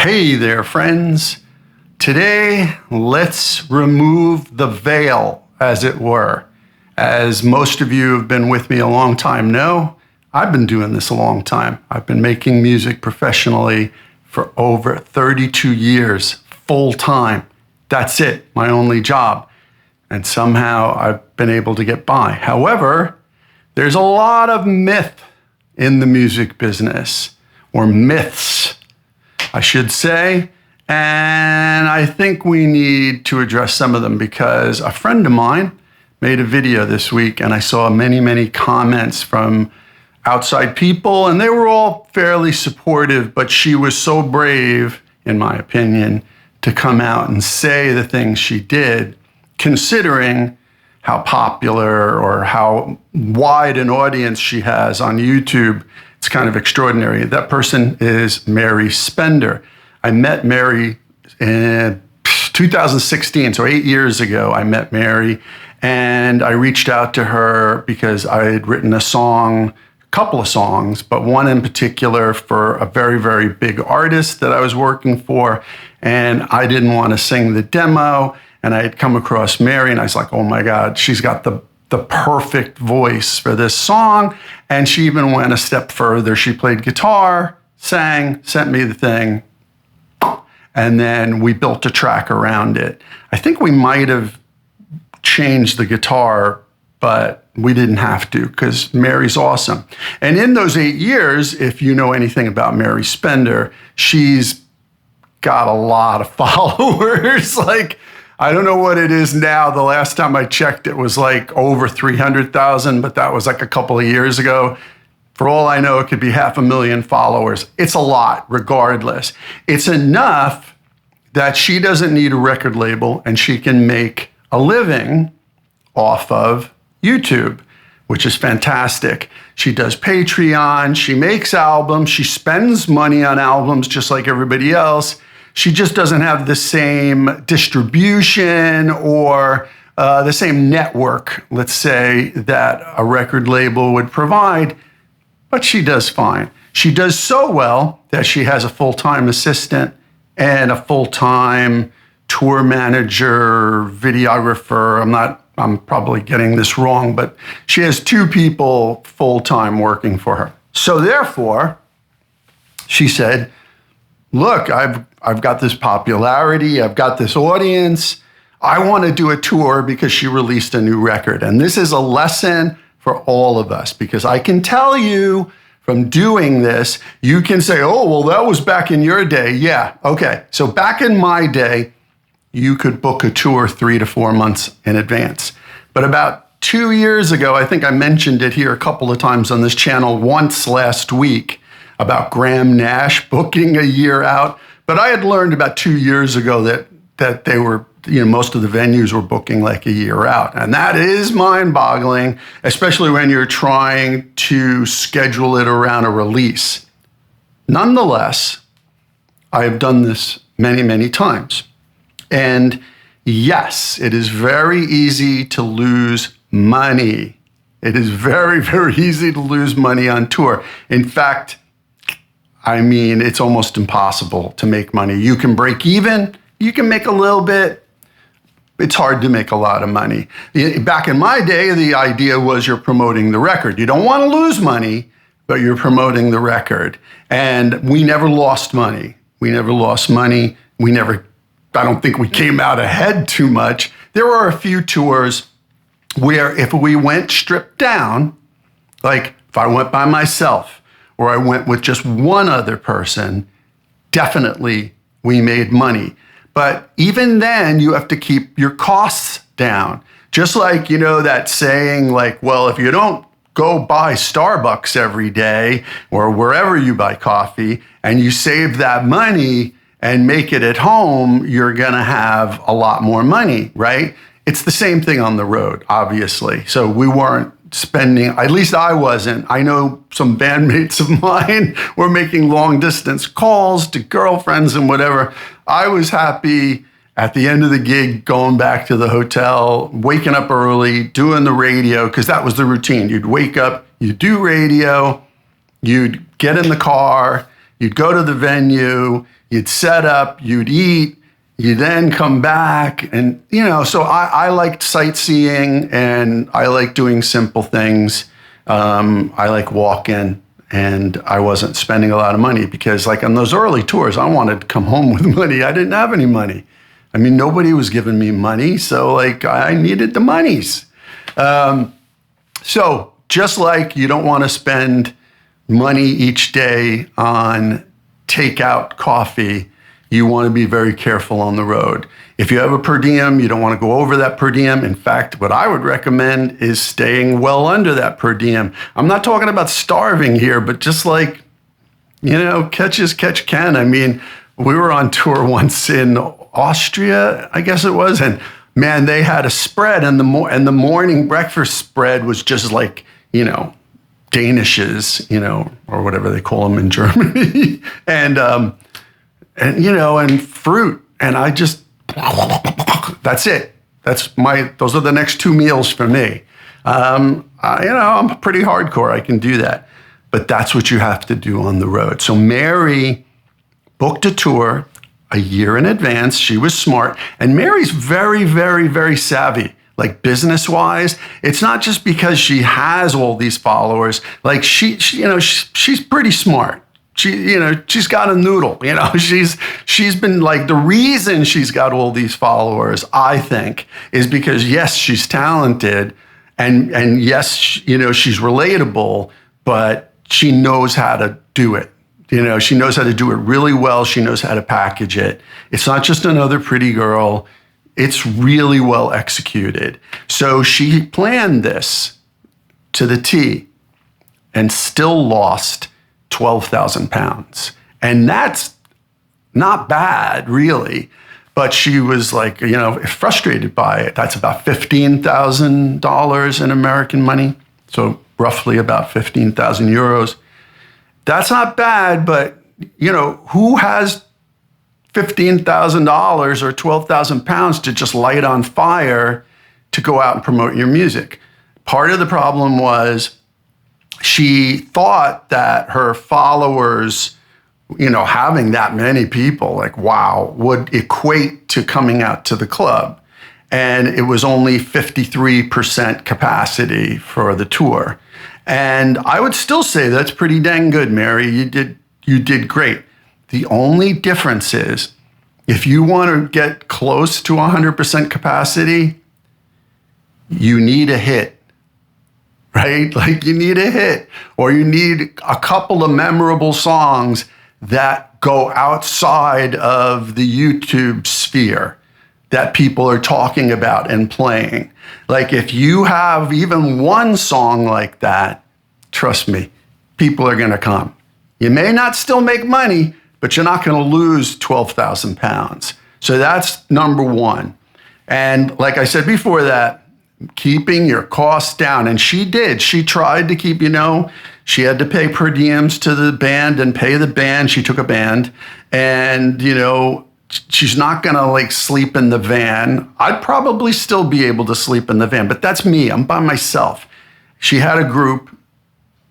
Hey there, friends. Today, let's remove the veil, as it were. As most of you have been with me a long time know, I've been doing this a long time. I've been making music professionally for over 32 years, full time. That's it, my only job. And somehow I've been able to get by. However, there's a lot of myth in the music business, or myths, I should say, and I think we need to address some of them because a friend of mine made a video this week and I saw many comments from outside people and they were all fairly supportive, but she was so brave, in my opinion, to come out and say the things she did, considering how popular or how wide an audience she has on YouTube. It's kind of extraordinary. That person is Mary Spender. I met Mary in 2016, so 8 years ago, I met Mary, and I reached out to her because I had written a couple of songs, but one in particular for a very big artist that I was working for, and I didn't want to sing the demo, and I had come across Mary, and I was like, oh my God, she's got the perfect voice for this song. And she even went a step further. She played guitar, sang, sent me the thing, and then we built a track around it. I think we might have changed the guitar, but we didn't have to because Mary's awesome. And in those 8 years, if you know anything about Mary Spender, she's got a lot of followers. Like, I don't know what it is now. The last time I checked, it was like over 300,000, but that was like a couple of years ago. For all I know, it could be 500,000 followers. It's a lot, regardless. It's enough that she doesn't need a record label and she can make a living off of YouTube, which is fantastic. She does Patreon, she makes albums, she spends money on albums just like everybody else. She just doesn't have the same distribution or the same network, let's say, that a record label would provide, but she does fine. She does so well that she has a full-time assistant and a full-time tour manager, videographer. I'm probably getting this wrong, but she has 2 people full-time working for her. So therefore, she said, look, I've got this popularity, I've got this audience, I want to do a tour because she released a new record. And this is a lesson for all of us because I can tell you from doing this, you can say, oh, well, that was back in your day. Yeah, okay. So back in my day, you could book a tour 3 to 4 months in advance. But about 2 years ago, I think I mentioned it here a couple of times on this channel once last week, about Graham Nash booking a year out. But I had learned about 2 years ago that they were, most of the venues were booking like a year out. And that is mind-boggling, especially when you're trying to schedule it around a release. Nonetheless, I have done this many times. And yes, it is very easy to lose money. It is very easy to lose money on tour. In fact, it's almost impossible to make money. You can break even, you can make a little bit. It's hard to make a lot of money. Back in my day, the idea was you're promoting the record. You don't want to lose money, but you're promoting the record. And we never lost money. I don't think we came out ahead too much. There were a few tours where if we went stripped down, like if I went by myself, or I went with just one other person, definitely we made money. But even then, you have to keep your costs down. Just like, that saying like, well, if you don't go buy Starbucks every day or wherever you buy coffee and you save that money and make it at home, you're going to have a lot more money, right? It's the same thing on the road, obviously. So we weren't spending, at least I wasn't. I know some bandmates of mine were making long distance calls to girlfriends and whatever. I was happy at the end of the gig going back to the hotel, waking up early, doing the radio, because that was the routine. You'd wake up, you'd do radio, you'd get in the car, you'd go to the venue, you'd set up, you'd eat, you then come back. And, so I liked sightseeing and I like doing simple things. I like walking, and I wasn't spending a lot of money because, like, on those early tours, I wanted to come home with money. I didn't have any money. I mean, nobody was giving me money, so, like, I needed the monies. So just like you don't want to spend money each day on takeout coffee, you want to be very careful on the road. If you have a per diem, you don't want to go over that per diem. In fact, what I would recommend is staying well under that per diem. I'm not talking about starving here, but just like, catch as catch can. I mean, we were on tour once in Austria, I guess it was, and man, they had a spread, and the morning breakfast spread was just like, Danishes, or wwhatever they call them in Germany, and fruit, and I just, that's it. Those are the next 2 meals for me. I'm pretty hardcore. I can do that. But that's what you have to do on the road. So Mary booked a tour a year in advance. She was smart. And Mary's very, very, very savvy, like business-wise. It's not just because she has all these followers. Like she's pretty smart. She's got a noodle, she's been like, the reason she's got all these followers, I think, is because yes, she's talented and yes, she's relatable, but she knows how to do it. She knows how to do it really well. She knows how to package it. It's not just another pretty girl. It's really well executed. So she planned this to the T and still lost 12,000 pounds. And that's not bad, really. But she was like, frustrated by it. That's about $15,000 in American money. So roughly about 15,000 euros. That's not bad, but, who has $15,000 or 12,000 pounds to just light on fire to go out and promote your music? Part of the problem was she thought that her followers, having that many people, like, wow, would equate to coming out to the club. And it was only 53% capacity for the tour. And I would still say that's pretty dang good, Mary. You did great. The only difference is if you want to get close to 100% capacity, you need a hit. Right? Like you need a hit, or you need a couple of memorable songs that go outside of the YouTube sphere that people are talking about and playing. Like if you have even one song like that, trust me, people are going to come. You may not still make money, but you're not going to lose 12,000 pounds. So that's number one. And like I said before that, keeping your costs down. And she did. She tried to keep, she had to pay per diems to the band and pay the band. She took a band and, she's not going to like sleep in the van. I'd probably still be able to sleep in the van, but that's me. I'm by myself. She had a group.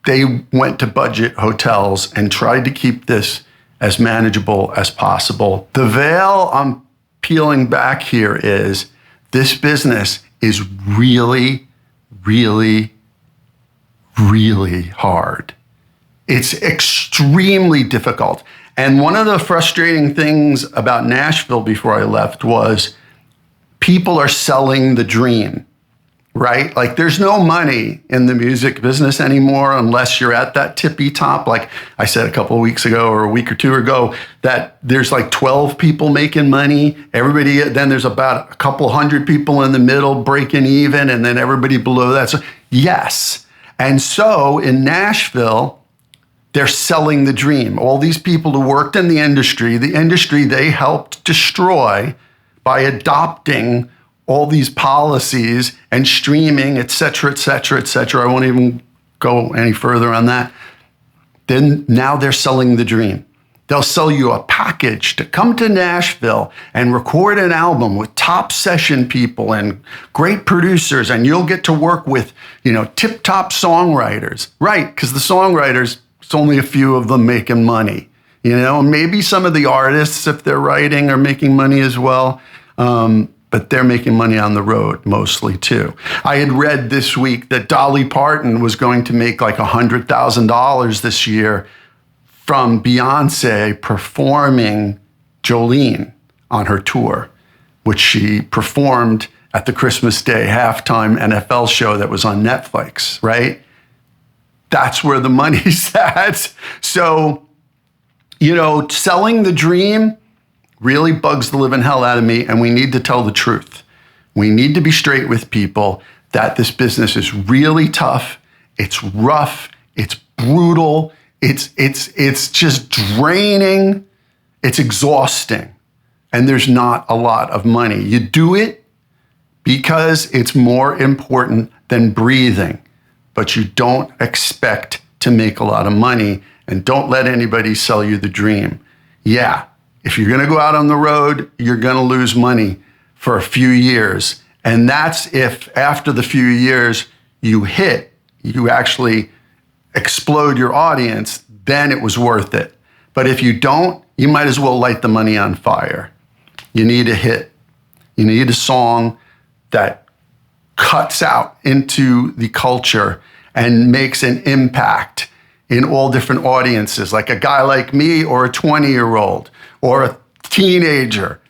They went to budget hotels and tried to keep this as manageable as possible. The veil I'm peeling back here is this business is really, really, really hard. It's extremely difficult. And one of the frustrating things about Nashville before I left was people are selling the dream, right? Like there's no money in the music business anymore unless you're at that tippy top. Like I said a couple of weeks ago or a week or two ago, that there's like 12 people making money. Everybody, then there's about a couple hundred people in the middle breaking even, and then everybody below that. So yes. And so in Nashville, they're selling the dream. All these people who worked in the industry they helped destroy by adopting all these policies and streaming, et cetera, et cetera, et cetera. I won't even go any further on that. Then now they're selling the dream. They'll sell you a package to come to Nashville and record an album with top session people and great producers, and you'll get to work with, tip-top songwriters. Right, because the songwriters, it's only a few of them making money. Maybe some of the artists, if they're writing, are making money as well. But they're making money on the road mostly too. I had read this week that Dolly Parton was going to make like $100,000 this year from Beyonce performing Jolene on her tour, which she performed at the Christmas Day halftime NFL show that was on Netflix, right? That's where the money's at. So, selling the dream really bugs the living hell out of me, and we need to tell the truth. We need to be straight with people that this business is really tough, it's rough, it's brutal, it's just draining, it's exhausting, and there's not a lot of money. You do it because it's more important than breathing, but you don't expect to make a lot of money, and don't let anybody sell you the dream. Yeah. If you're going to go out on the road, you're going to lose money for a few years. And that's if after the few years you actually explode your audience, then it was worth it. But if you don't, you might as well light the money on fire. You need a hit. You need a song that cuts out into the culture and makes an impact in all different audiences, like a guy like me or a 20-year-old. Or a teenager,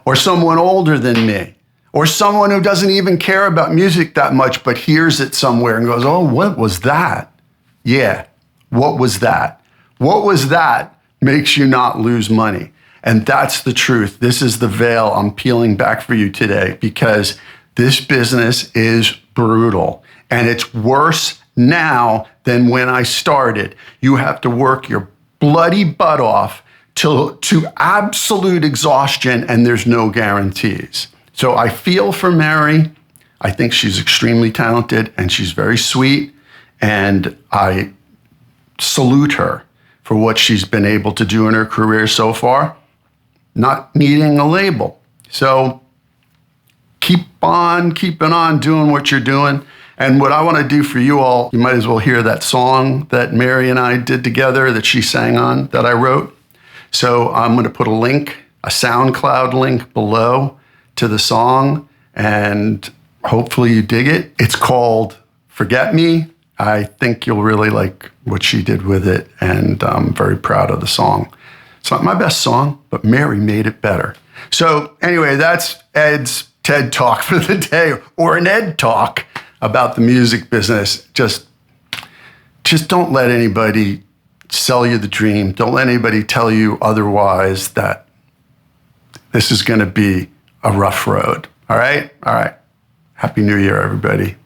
or someone older than me, or someone who doesn't even care about music that much, but hears it somewhere and goes, oh, what was that? Yeah, what was that? What was that makes you not lose money. And that's the truth. This is the veil I'm peeling back for you today, because this business is brutal, and it's worse now than when I started. You have to work your bloody butt off to absolute exhaustion, and there's no guarantees. So I feel for Mary. I think she's extremely talented, and she's very sweet, and I salute her for what she's been able to do in her career so far, not needing a label. So keep on keeping on doing what you're doing. And what I want to do for you all, you might as well hear that song that Mary and I did together that she sang on, that I wrote. So I'm going to put a SoundCloud link below to the song, and hopefully you dig it. It's called Forget Me. I think you'll really like what she did with it, and I'm very proud of the song. It's not my best song, but Mary made it better. So anyway, that's Ed's TED Talk for the day, or an Ed Talk about the music business. Just don't let anybody sell you the dream. Don't let anybody tell you otherwise, that this is going to be a rough road. All right? All right. Happy New Year, everybody.